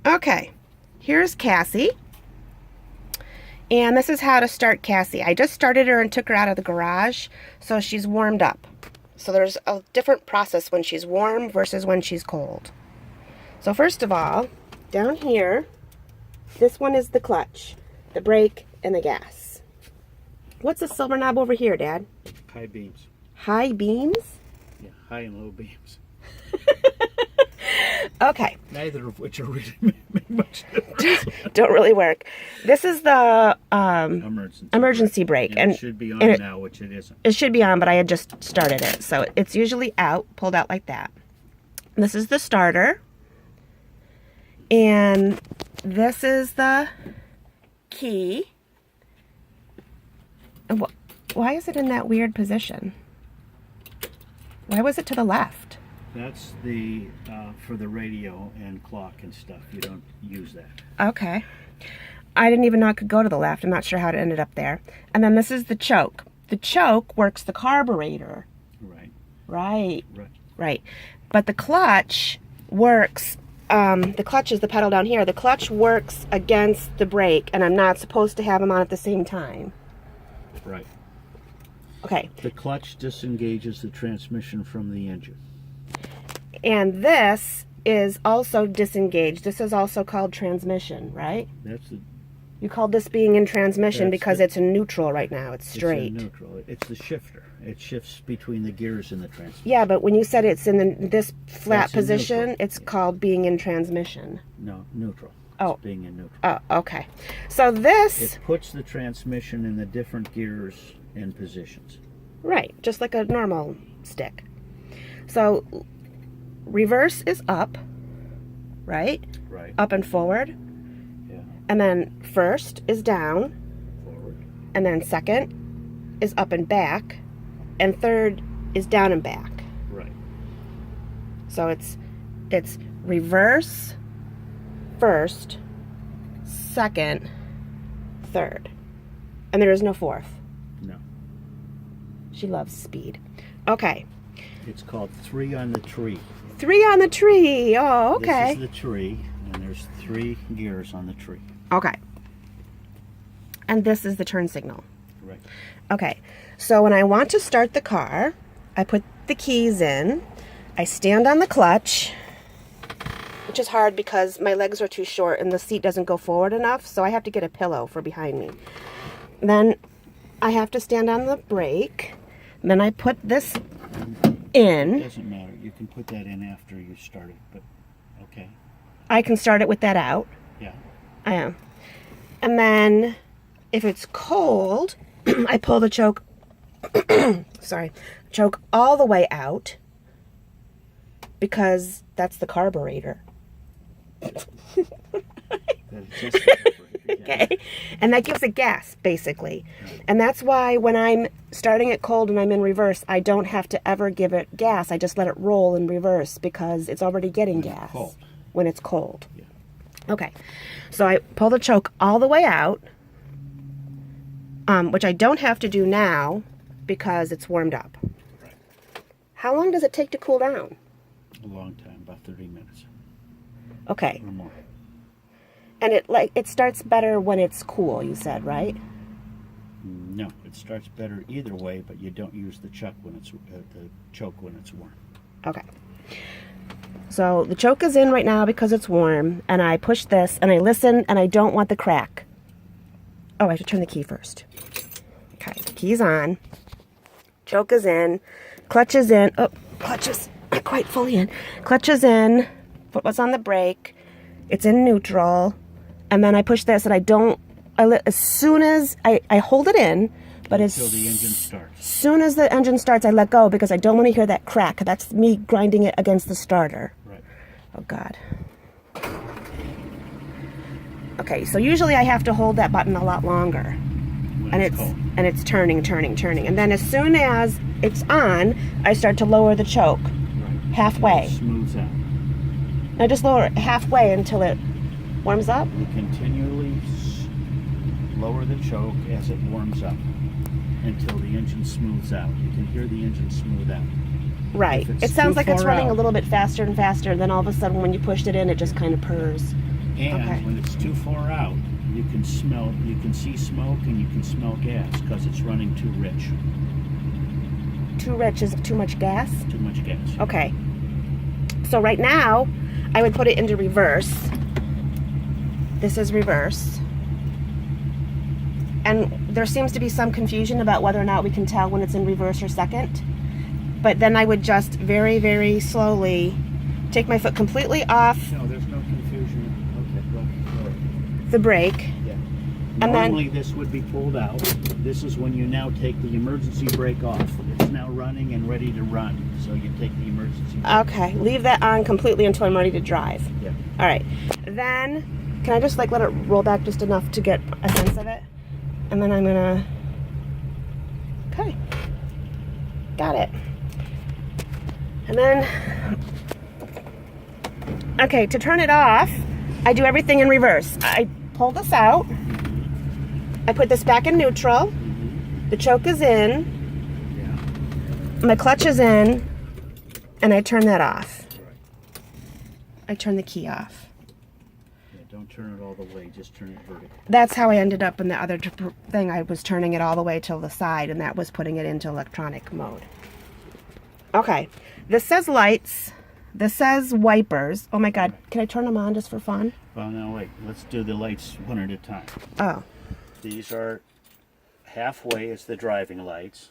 Okay, here's Cassie. And this is how to start Cassie. I just started her and took her out of the garage, so she's warmed up. So there's a different process when she's warm versus when she's cold. So first of all, down here, this one is the clutch, the brake, and the gas. What's the silver knob over here, Dad? High beams. High beams? Yeah, high and low beams. Okay. Neither of which are really make much difference. Don't really work. This is the emergency brake. And it should be on now, which it isn't. It should be on, but I had just started it. So it's usually out, pulled out like that. This is the starter. And this is the key. And why is it in that weird position? Why was it to the left? That's the for the radio and clock and stuff. You don't use that. Okay. I didn't even know it could go to the left. I'm not sure how it ended up there. And then this is the choke. The choke works the carburetor. Right. But the clutch works, the clutch is the pedal down here. The clutch works against the brake, and I'm not supposed to have them on at the same time. Right. Okay. The clutch disengages the transmission from the engine. And this is also disengaged. This is also called transmission, right? That's the. You called this being in transmission because it's in neutral right now. It's straight. It's in neutral. It's the shifter. It shifts between the gears in the transmission. Yeah, but when you said it's in this flat That's position, it's called being in transmission. No, neutral. Oh. It's being in neutral. Oh, okay. So this... It puts the transmission in the different gears and positions. Right, just like a normal stick. So reverse is up, right? Right. Up and forward. Yeah. And then first is down. Forward. And then second is up and back. And third is down and back. Right. So it's reverse, first, second, third. And there is no fourth. No. She loves speed. Okay. It's called 3 on the tree. 3 on the tree. Oh, okay. This is the tree, and there's 3 gears on the tree. Okay. And this is the turn signal. Right. Okay. So when I want to start the car, I put the keys in. I stand on the clutch, which is hard because my legs are too short and the seat doesn't go forward enough, so I have to get a pillow for behind me. Then I have to stand on the brake. Then I put this in. It doesn't matter. You can put that in after you start it, but okay. I can start it with that out. Yeah. I am. And then if it's cold, I pull the choke, choke all the way out because that's the carburetor. Okay, and that gives it gas, basically. And that's why when I'm starting it cold and I'm in reverse, I don't have to ever give it gas. I just let it roll in reverse because it's already getting gas when it's cold. Yeah. Okay, so I pull the choke all the way out, which I don't have to do now because it's warmed up. Right. How long does it take to cool down? A long time, about 30 minutes. Okay. Or more. And it starts better when it's cool, you said, right? No, it starts better either way, but you don't use the choke when it's warm. Okay. So the choke is in right now because it's warm, and I push this, and I listen, and I don't want the crack. Oh, I have to turn the key first. Okay, the key's on. Choke is in. Clutch is in. Oh, clutch is not quite fully in. Clutch is in. Foot was on the brake. It's in neutral. And then I push this, and as soon as I hold it in, but until the engine starts. As soon as the engine starts, I let go because I don't want to hear that crack. That's me grinding it against the starter. Right. Oh, God. Okay, so usually I have to hold that button a lot longer. When it's cold. And it's turning. And then as soon as it's on, I start to lower the choke. Right. Halfway. It smooths out. I just lower it halfway until it warms up. You continually lower the choke as it warms up until the engine smooths out. You can hear the engine smooth out. Right. It sounds like it's running a little bit faster and faster, and then all of a sudden when you pushed it in, it just kind of purrs. And Okay. when it's too far out, you can see smoke and you can smell gas because it's running too rich. Too rich is too much gas? Too much gas. Okay. So right now, I would put it into reverse. This is reverse. And there seems to be some confusion about whether or not we can tell when it's in reverse or second. But then I would just very, very slowly take my foot completely off No, there's no confusion. Okay, go. the brake. Yeah. And then- Normally this would be pulled out. This is when you now take the emergency brake off. It's now running and ready to run. So you take the emergency brake. Okay, leave that on completely until I'm ready to drive. Yeah. All right. Then, can I just like let it roll back just enough to get a sense of it? And then I'm gonna, okay, got it. And then, okay, to turn it off, I do everything in reverse. I pull this out, I put this back in neutral, the choke is in, Yeah. my clutch is in, and I turn that off. I turn the key off. Yeah, don't turn it all the way, just turn it vertical. That's how I ended up in the other thing. I was turning it all the way till the side, and that was putting it into electronic mode. Okay, this says lights. This says wipers. Oh my God, can I turn them on just for fun? Well, now wait, let's do the lights one at a time. Oh, These are halfway is the driving lights,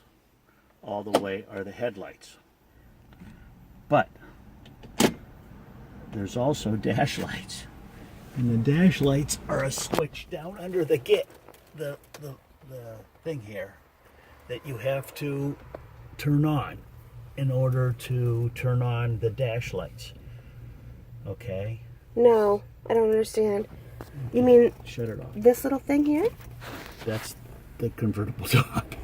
all the way are the headlights. But there's also dash lights. And the dash lights are a switch down under the the thing here that you have to turn on in order to turn on the dash lights. Okay? no, I don't understand. You mean Shut it off. this little thing here? That's the convertible top.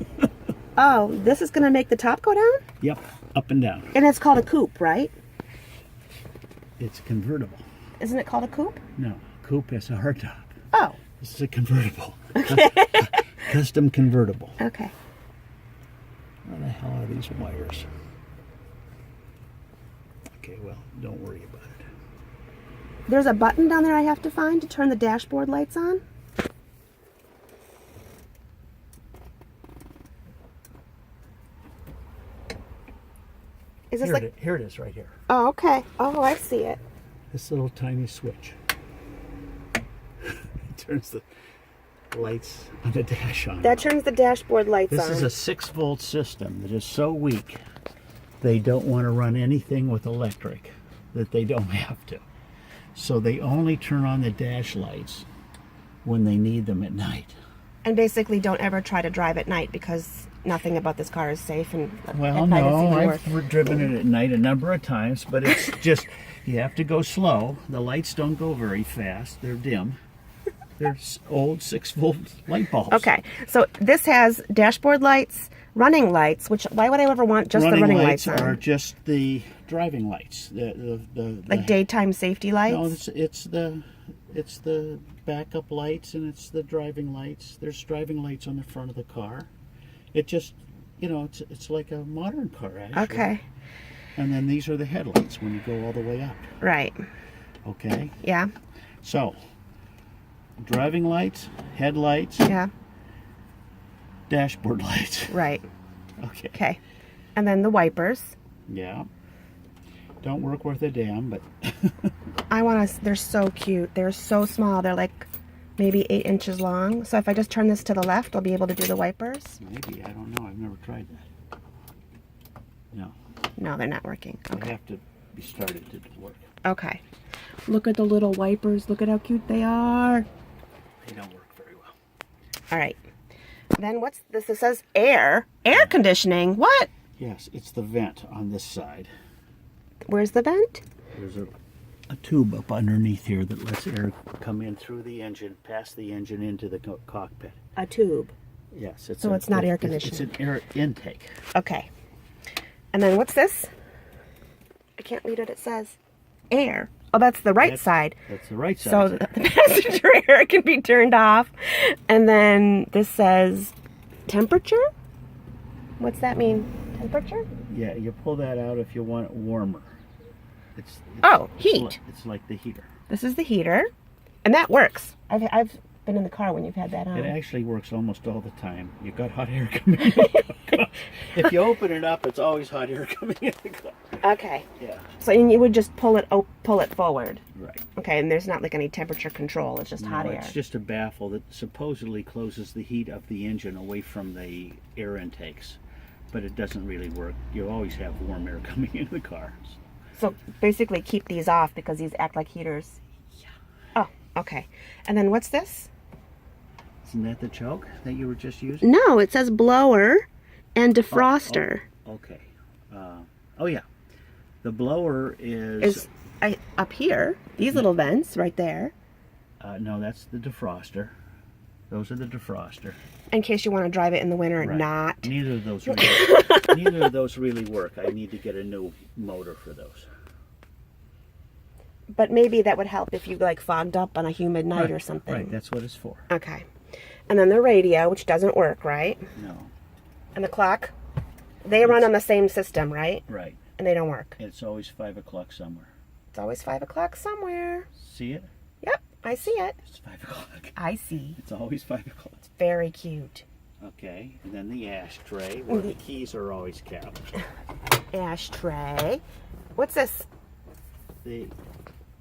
Oh, this is gonna make the top go down? Yep, up and down. And it's called a coupe, right? It's convertible. Isn't it called a coupe? No, coupe has a hard top. Oh, This is a convertible. Custom convertible. okay. Where the hell are these wires? Okay, well, don't worry about it. There's a button down there I have to find to turn the dashboard lights on. Is this like? Here it is, right here. Oh, okay. Oh, I see it. This little tiny switch. It turns the lights on the dash on. That turns the dashboard lights This on. is a 6-volt system that is so weak they don't want to run anything with electric that they don't have to. So they only turn on the dash lights when they need them at night. And basically, don't ever try to drive at night because nothing about this car is safe. And Well, at night it's no, even worse. I've driven it at night a number of times, but it's just, you have to go slow. The lights don't go very fast. They're dim. They're old 6-volt light bulbs. Okay, so this has dashboard lights, running lights. Which why would I ever want just the running lights on? are just the driving lights. Like daytime safety lights. No, it's the backup lights and it's the driving lights. There's driving lights on the front of the car. It just, it's like a modern car actually. Okay, And then these are the headlights when you go all the way up. right. Okay. Yeah, So, driving lights, headlights, yeah, dashboard lights. right. Okay. Okay, and then the wipers. Yeah. Don't work worth a damn, but I want to. They're so cute. They're so small. They're like maybe 8 inches long. So if I just turn this to the left, I'll be able to do the wipers. maybe, I don't know. I've never tried that. No, No, they're not working. they Okay. have to be started to work. Okay. Look at the little wipers. Look at how cute they are. They don't work very well. All right. Then what's this? This says air conditioning. What? Yes, it's the vent on this side. Where's the vent? There's a tube up underneath here that lets air come in through the engine, past the engine into the cockpit. A tube. Yes, So it's not air It's conditioning. an air intake. Okay. And then what's this? I can't read what it says. Air. Oh, that's the right side. That's the right side. So the passenger air can be turned off. And then this says temperature? What's that mean? Temperature? Yeah, you pull that out if you want it warmer. It's Oh, heat. It's like the heater. This is the heater. And that works. I've been in the car when you've had that on. It actually works almost all the time. You've got hot air coming in the car. If you open it up, it's always hot air coming in the car. Okay. Yeah. So you would just pull it forward. Right. Okay, and there's not like any temperature control. It's just hot No, air. it's just a baffle that supposedly closes the heat of the engine away from the air intakes. But it doesn't really work. You always have warm air coming into the car. So basically keep these off because these act like heaters. Yeah. Oh, okay. And then what's this? Isn't that the choke that you were just using? No, it says blower and defroster. Okay. Oh, yeah. The blower is... Up here. These little vents right there. No, that's the defroster. Those are the defroster. In case you want to drive it in the winter and Right. not. Neither of those really work. I need to get a new motor for those. But maybe that would help if you like fogged up on a humid night or something. Right, that's what it's for. Okay. And then the radio, which doesn't work, right? No. And the clock. They run on the same system, right? Right. And they don't work. It's always 5 o'clock somewhere. It's always 5 o'clock somewhere. See it? Yep, I see it. It's 5 o'clock. I see. It's always 5 o'clock. Very cute. Okay, and then the ashtray where the keys are always kept. Ashtray. What's this? They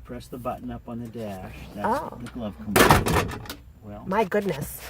press the button up on the dash. That's Oh. the glove compartment. Well, My goodness.